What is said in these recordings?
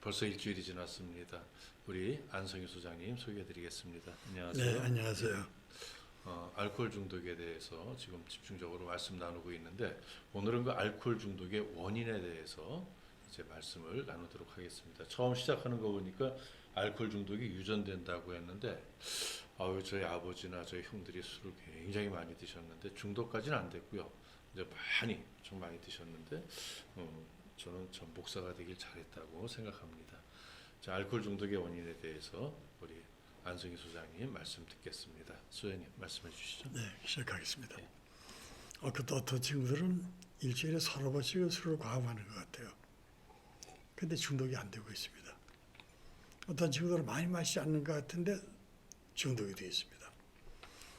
벌써 일주일이 지났습니다. 우리 안성희 소장님 소개해드리겠습니다. 안녕하세요. 네, 안녕하세요. 알코올 중독에 대해서 지금 집중적으로 말씀 나누고 있는데 오늘은 그 알코올 중독의 원인에 대해서 이제 말씀을 나누도록 하겠습니다. 처음 시작하는 거 보니까 알코올 중독이 유전된다고 했는데 저희 아버지나 저희 형들이 술을 굉장히 많이 드셨는데 중독까지는 안 됐고요. 이제 좀 많이 드셨는데 저는 전 목사가 되길 잘했다고 생각합니다. 자, 알코올 중독의 원인에 대해서 우리 안성희 소장님 말씀 듣겠습니다. 소장님 말씀해 주시죠. 네, 시작하겠습니다. 네. 어떤 친구들은 일주일에 서너 번씩은 술을 과음하는 것 같아요. 근데 중독이 안 되고 있습니다. 어떤 친구들은 많이 마시지 않는 것 같은데 중독이 되어 있습니다.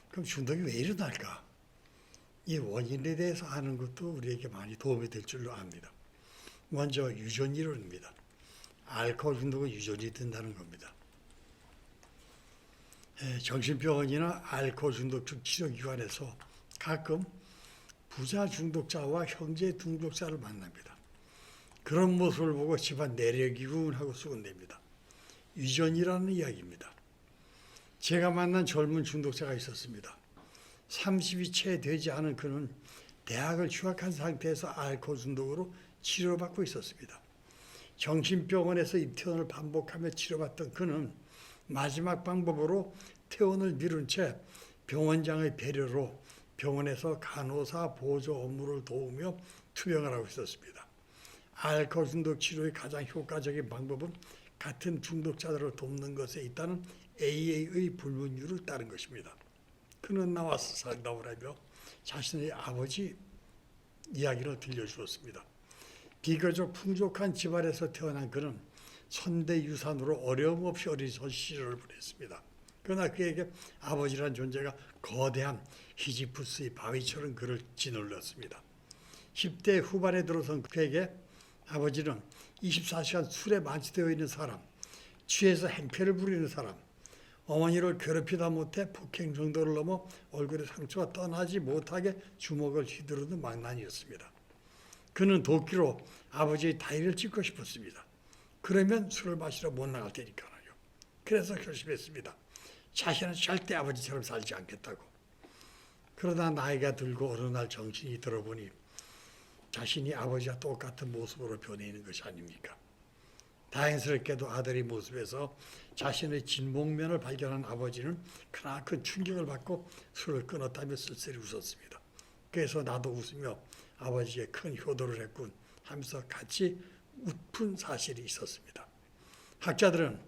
그럼 중독이 왜 일어날까? 이 원인에 대해서 아는 것도 우리에게 많이 도움이 될 줄로 압니다. 먼저 유전 이론입니다. 알코올 중독은 유전이 된다는 겁니다. 정신병원이나 알코올 중독 치료기관에서 가끔 부자 중독자와 형제 중독자를 만납니다. 그런 모습을 보고 집안 내력이군 하고 수군댑니다. 유전이라는 이야기입니다. 제가 만난 젊은 중독자가 있었습니다. 30이 채 되지 않은 그는 대학을 휴학한 상태에서 알코올 중독으로 치료받고 있었습니다. 정신병원에서 입퇴원을 반복하며 치료받던 그는 마지막 방법으로 퇴원을 미룬 채 병원장의 배려로 병원에서 간호사 보조 업무를 도우며 투병을 하고 있었습니다. 알코올 중독 치료의 가장 효과적인 방법은 같은 중독자들을 돕는 것에 있다는 AA의 불문율을 따른 것입니다. 그는 나와서 상담을 하며 자신의 아버지 이야기를 들려주었습니다. 비교적 풍족한 집안에서 태어난 그는 선대 유산으로 어려움 없이 어린 시절을 보냈습니다. 그러나 그에게 아버지란 존재가 거대한 히지푸스의 바위처럼 그를 짓눌렀습니다. 10대 후반에 들어선 그에게 아버지는 24시간 술에 만취되어 있는 사람, 취해서 행패를 부리는 사람, 어머니를 괴롭히다 못해 폭행 정도를 넘어 얼굴에 상처가 떠나지 못하게 주먹을 휘두르는 망나니였습니다. 그는 도끼로 아버지의 다리를 찢고 싶었습니다. 그러면 술을 마시러 못 나갈 테니까요. 그래서 결심했습니다. 자신은 절대 아버지처럼 살지 않겠다고. 그러다 나이가 들고 어느 날 정신이 들어보니 자신이 아버지와 똑같은 모습으로 변해 있는 것이 아닙니까? 다행스럽게도 아들의 모습에서 자신의 진목면을 발견한 아버지는 크나큰 충격을 받고 술을 끊었다며 쓸쓸히 웃었습니다. 그래서 나도 웃으며 아버지에 큰 효도를 했군 하면서 같이 웃픈 사실이 있었습니다. 학자들은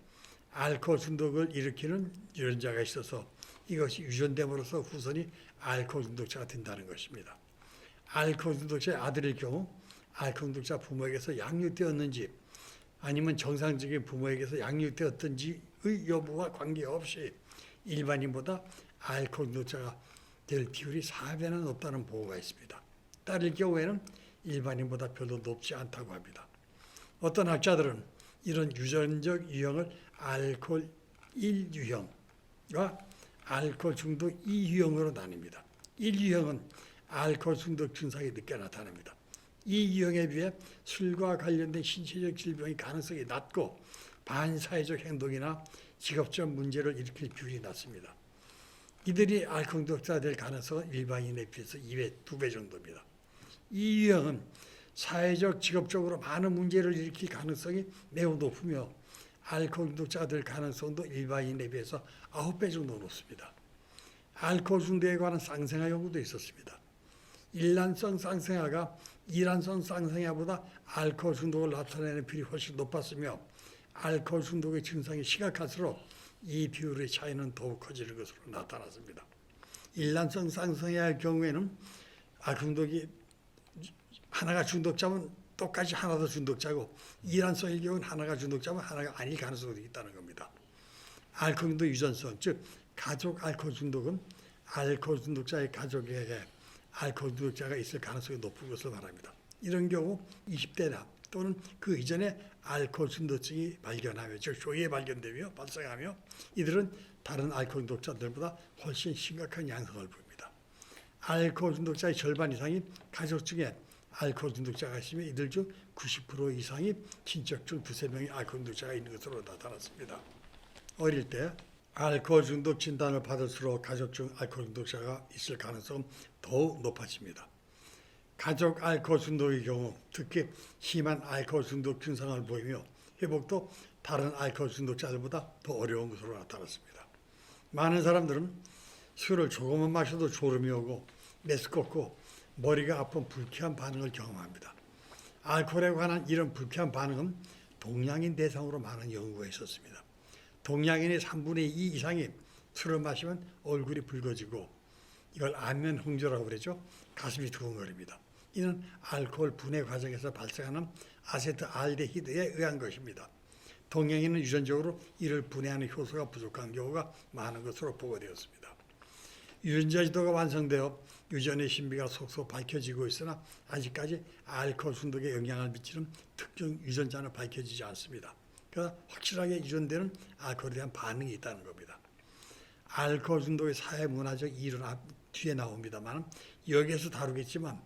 알코올 중독을 일으키는 유전자가 있어서 이것이 유전됨으로써 후손이 알코올 중독자가 된다는 것입니다. 알코올 중독자의 아들일 경우 알코올 중독자 부모에게서 양육되었는지 아니면 정상적인 부모에게서 양육되었던지의 여부와 관계없이 일반인보다 알코올 중독자가 될 비율이 4배나 높다는 보고가 있습니다. 딸일 경우에는 일반인보다 별로 높지 않다고 합니다. 어떤 학자들은 이런 유전적 유형을 알코올 1유형과 알코올 중독 2유형으로 나뉩니다. 1유형은 알코올 중독 증상이 늦게 나타납니다. 이 유형에 비해 술과 관련된 신체적 질병의 가능성이 낮고 반사회적 행동이나 직업적 문제를 일으킬 비율이 낮습니다. 이들이 알코올 중독자가 될 가능성은 일반인에 비해서 2배 정도입니다. 이 유형은 사회적, 직업적으로 많은 문제를 일으킬 가능성이 매우 높으며 알코올 중독자가 될 가능성도 일반인에 비해서 9배 정도 높습니다. 알코올 중독에 관한 쌍생아 연구도 있었습니다. 일란성 쌍생아가 이란성 쌍생아보다 알코올 중독을 나타내는 비율이 훨씬 높았으며 알코올 중독의 증상이 심각할수록 이 비율의 차이는 더욱 커지는 것으로 나타났습니다. 일란성 쌍생아의 경우에는 알코올 중독이 하나가 중독자면 똑같이 하나도 중독자고 이란성의 경우는 하나가 중독자면 하나가 아닐 가능성이 있다는 겁니다. 알코올 중독 유전성, 즉 가족 알코올 중독은 알코올 중독자의 가족에게 알코올 중독자가 있을 가능성이 높은 것을 말합니다. 이런 경우 20대나 또는 그 이전에 알코올 중독증이 발견하며 즉 조기에 발견되며 발생하며 이들은 다른 알코올 중독자들보다 훨씬 심각한 양상을 보입니다. 알코올 중독자의 절반 이상이 가족 중에 알코올 중독자가 있으며 이들 중 90% 이상이 친척 중 두세 명이 알코올 중독자가 있는 것으로 나타났습니다. 어릴 때 알코올 중독 진단을 받을수록 가족 중 알코올 중독자가 있을 가능성은 더욱 높아집니다. 가족 알코올 중독의 경우 특히 심한 알코올 중독 증상을 보이며 회복도 다른 알코올 중독자들보다 더 어려운 것으로 나타났습니다. 많은 사람들은 술을 조금만 마셔도 졸음이 오고 메스껍고 머리가 아픈 불쾌한 반응을 경험합니다. 알코올에 관한 이런 불쾌한 반응은 동양인 대상으로 많은 연구가 있었습니다. 동양인의 3분의 2 이상이 술을 마시면 얼굴이 붉어지고 이걸 안면 홍조라고 그러죠. 가슴이 두근거립니다. 이는 알코올 분해 과정에서 발생하는 아세트알데히드에 의한 것입니다. 동양인은 유전적으로 이를 분해하는 효소가 부족한 경우가 많은 것으로 보고되었습니다. 유전자 지도가 완성되어 유전의 신비가 속속 밝혀지고 있으나 아직까지 알코올 중독에 영향을 미치는 특정 유전자는 밝혀지지 않습니다. 그러나 확실하게 유전되는 알코올에 대한 반응이 있다는 겁니다. 알코올 중독의 사회 문화적 이론 뒤에 나옵니다만 여기에서 다루겠지만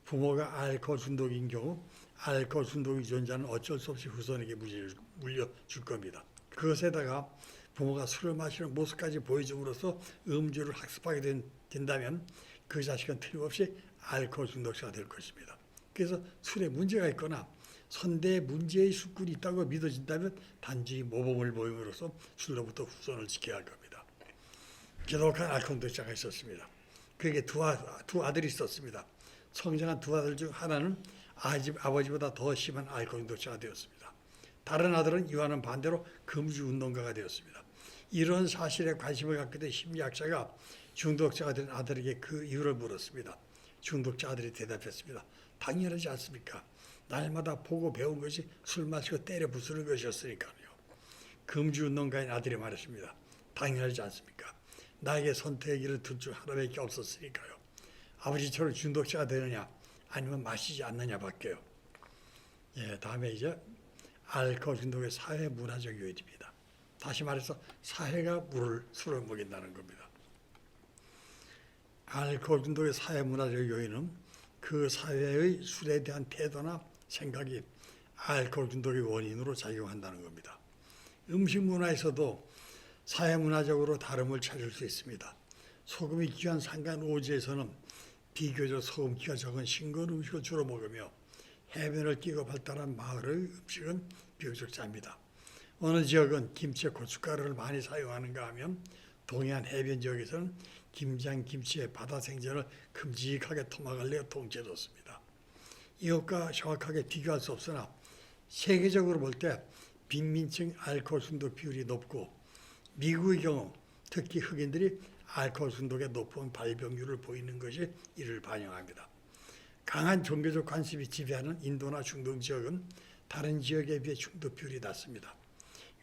부모가 알코올 중독인 경우 알코올 중독 유전자는 어쩔 수 없이 후손에게 물려줄 겁니다. 그것에다가 부모가 술을 마시는 모습까지 보여줌으로써 음주를 학습하게 된다면 그 자식은 틀림없이 알코올 중독자가 될 것입니다. 그래서 술에 문제가 있거나 선대에 문제의 술꾼이 있다고 믿어진다면 단지 모범을 보임으로써 술로부터 후손을 지켜야 할 겁니다. 기독한 알코올 중독자가 있었습니다. 그에게 두 아들이 있었습니다. 성장한 두 아들 중 하나는 아버지보다 더 심한 알코올 중독자가 되었습니다. 다른 아들은 이와는 반대로 금주 운동가가 되었습니다. 이런 사실에 관심을 갖게 된 심리학자가 중독자가 된 아들에게 그 이유를 물었습니다. 중독자 아들이 대답했습니다. 당연하지 않습니까? 날마다 보고 배운 것이 술 마시고 때려 부수는 것이었으니까요. 금주 운동가인 아들이 말했습니다. 당연하지 않습니까? 나에게 선택의 길을 둘 중 하나밖에 없었으니까요. 아버지처럼 중독자가 되느냐 아니면 마시지 않느냐밖에요. 다음에 이제 알코올 중독의 사회 문화적 요인입니다. 다시 말해서 사회가 술을 먹인다는 겁니다. 알코올 중독의 사회 문화적 요인은 그 사회의 술에 대한 태도나 생각이 알코올 중독의 원인으로 작용한다는 겁니다. 음식 문화에서도 사회 문화적으로 다름을 찾을 수 있습니다. 소금이 귀한 산간 오지에서는 비교적 소금기가 적은 싱거운 음식을 주로 먹으며 해변을 끼고 발달한 마을의 음식은 비교적 짭니다. 어느 지역은 김치에 고춧가루를 많이 사용하는가 하면 동해안 해변 지역에서는 김장 김치에 바다 생선을 큼직하게 토막을 내어 통째줬습니다. 이것과 정확하게 비교할 수 없으나 세계적으로 볼 때 빈민층 알코올 중독 비율이 높고 미국의 경우 특히 흑인들이 알코올 중독의 높은 발병률을 보이는 것이 이를 반영합니다. 강한 종교적 관심이 지배하는 인도나 중동 지역은 다른 지역에 비해 중독 비율이 낮습니다.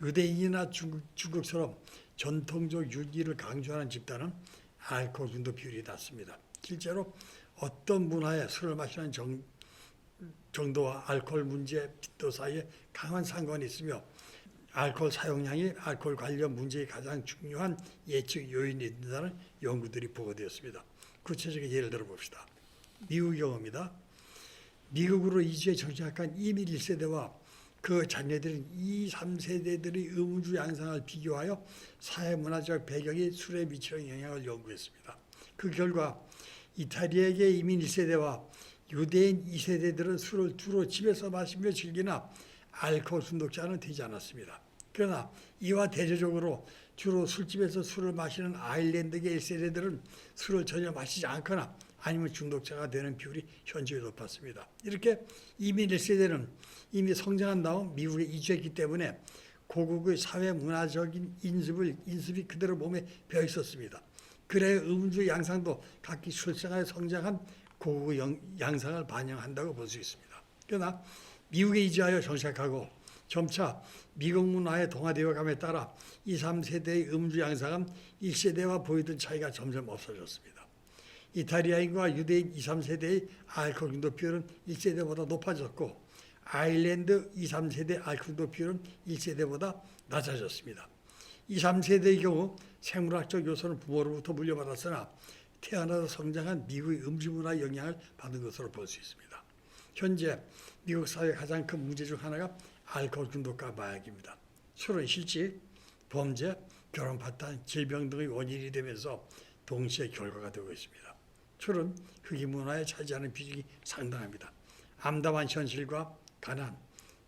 유대인이나 중국처럼 전통적 윤리를 강조하는 집단은 알코올 중독 비율이 낮습니다. 실제로 어떤 문화에 술을 마시는 정도와 알코올 문제 빈도 사이에 강한 상관이 있으며 알코올 사용량이 알코올 관련 문제의 가장 중요한 예측 요인이 된다는 연구들이 보고되었습니다. 구체적인 예를 들어봅시다. 미국 경우입니다. 미국으로 이주해 정착한 이민 1세대와 그 자녀들인 2, 3세대들의 음주 양상을 비교하여 사회문화적 배경이 술에 미치는 영향을 연구했습니다. 그 결과 이탈리아계 이민 1세대와 유대인 2세대들은 술을 주로 집에서 마시며 즐기나 알코올 중독자는 되지 않았습니다. 그러나 이와 대조적으로 주로 술집에서 술을 마시는 아일랜드계 1세대들은 술을 전혀 마시지 않거나 아니면 중독자가 되는 비율이 현저히 높았습니다. 이렇게 이민 1세대는 이미 성장한 다음 미국에 이주했기 때문에 고국의 사회 문화적인 인습이 그대로 몸에 배어 있었습니다. 그래 음주 양상도 각기 출생하여 성장한 고국의 양상을 반영한다고 볼 수 있습니다. 그러나 미국에 이주하여 정착하고 점차 미국 문화에 동화되어 감에 따라 2, 3세대의 음주 양상은 1세대와 보이던 차이가 점점 없어졌습니다. 이탈리아인과 유대인 2, 3세대의 알코올 중독 비율은 1세대보다 높아졌고 아일랜드 2, 3세대 알코올 중독 비율은 1세대보다 낮아졌습니다. 2, 3세대의 경우 생물학적 요소는 부모로부터 물려받았으나 태어나서 성장한 미국의 음주 문화의 영향을 받은 것으로 볼 수 있습니다. 현재 미국 사회 가장 큰 문제 중 하나가 알코올 중독과 마약입니다. 술은 실직, 범죄, 결혼 파탄, 질병 등의 원인이 되면서 동시에 결과가 되고 있습니다. 술은 흑인 문화에 차지하는 비중이 상당합니다. 암담한 현실과 가난,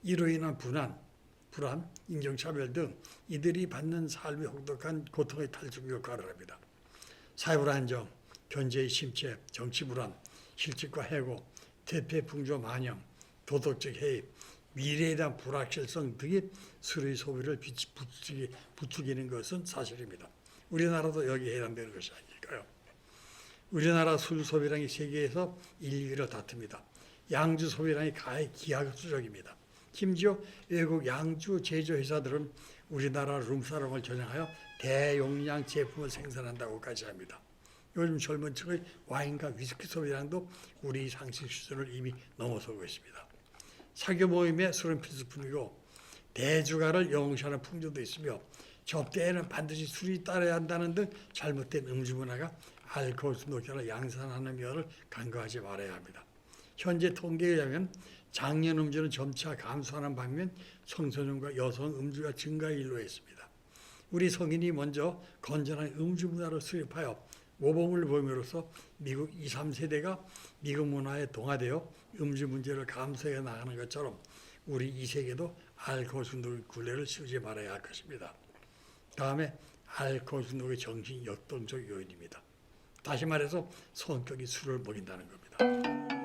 이로 인한 불안, 인종차별 등 이들이 받는 삶의 혹독한 고통의 탈출 역할을 합니다. 사회불안정, 경제의 침체, 정치 불안, 실직과 해고, 대패풍조 만영, 도덕적 해입, 미래에 대한 불확실성 등이 술의 소비를 부추기는 것은 사실입니다. 우리나라도 여기에 해당되는 것이 아닐까요? 우리나라 술 소비량이 세계에서 1, 2위를 다툽니다. 양주 소비량이 가히 기하급수적입니다. 심지어 외국 양주 제조회사들은 우리나라 룸사롱을 겨냥하여 대용량 제품을 생산한다고까지 합니다. 요즘 젊은 층의 와인과 위스키 소비량도 우리 상식 수준을 이미 넘어서고 있습니다. 사교 모임에 술은 필수품이고 대주가를 영웅시하는 풍조도 있으며 접대에는 반드시 술이 따라야 한다는 등 잘못된 음주 문화가 알코올 중독자를 양산하는 면을 간과하지 말아야 합니다. 현재 통계에 의하면 장년 음주는 점차 감소하는 반면 청소년과 여성 음주가 증가의 일로 있습니다. 우리 성인이 먼저 건전한 음주 문화를 수립하여 모범을 보임으로써 미국 2, 3세대가 미국 문화에 동화되어 음주 문제를 감수해 나가는 것처럼 우리 2세계도 알코올 중독의 굴레를 씌우지 말아야 할 것입니다. 다음에 알코올 중독의 정신 역동적 요인입니다. 다시 말해서 성격이 술을 먹인다는 겁니다.